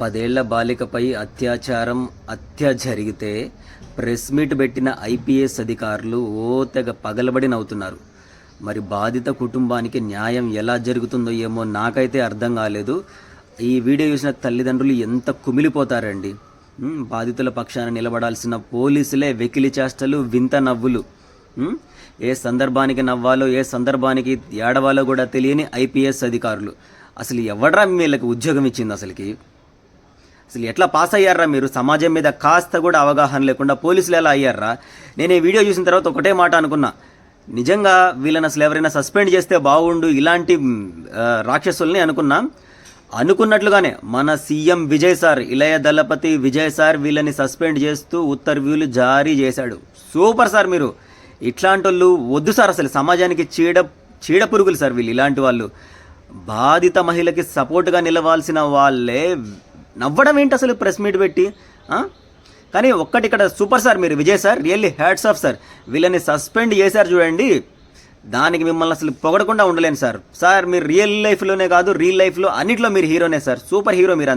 10 ఏళ్ల బాలికపై హత్య జరిగితే ప్రెస్ మీట్ పెట్టిన ఐపీఎస్ అధికారులు తెగ పగలబడి నవ్వుతున్నారు. మరి బాధిత కుటుంబానికి న్యాయం ఎలా జరుగుతుందో ఏమో నాకైతే అర్థం కాలేదు. ఈ వీడియో చూసిన తల్లిదండ్రులు ఎంత కుమిలిపోతారండి. బాధితుల పక్షాన నిలబడాల్సిన పోలీసులే వెకిలి చేష్టలు, వింత నవ్వులు. ఏ సందర్భానికి నవ్వాలో, ఏ సందర్భానికి ఏడవాలో కూడా తెలియని ఐపీఎస్ అధికారులు. అసలు ఎవడ్రా వీళ్ళకి ఉద్యోగం ఇచ్చింది? అసలు ఎట్లా పాస్ అయ్యారా మీరు? సమాజం మీద కాస్త కూడా అవగాహన లేకుండా పోలీసులు ఎలా అయ్యారా? నేను ఈ వీడియో చూసిన తర్వాత ఒకటే మాట అనుకున్నా, నిజంగా వీళ్ళని అసలు ఎవరైనా సస్పెండ్ చేస్తే బాగుండు ఇలాంటి రాక్షసుల్ని అనుకున్నట్లుగానే మన సీఎం విజయ్ సార్, ఇళయ దళపతి విజయ్ సార్ వీళ్ళని సస్పెండ్ చేస్తూ ఉత్తర్వులు జారీ చేశాడు. సూపర్ సార్, మీరు ఇట్లాంటి వాళ్ళు వద్దు సార్. అసలు సమాజానికి చీడ పురుగులు సార్ వీళ్ళు. ఇలాంటి వాళ్ళు బాధిత మహిళకి సపోర్ట్గా నిలవాల్సిన వాళ్ళే నవ్వడం ఏంటి అసలు ప్రెస్ మీట్ పెట్టి? కానీ ఒక్కటి ఇక్కడ సూపర్ సార్, మీరు Vijay sir, really hats off sir. వీళ్ళని సస్పెండ్ చేశారు చూడండి, దానికి మిమ్మల్ని అసలు పొగడకుండా ఉండలేను సార్. మీరు రియల్ లైఫ్లోనే కాదు, రియల్ లైఫ్లో అన్నిట్లో మీరు హీరోనే సార్. సూపర్ హీరో మీరు, అంతే.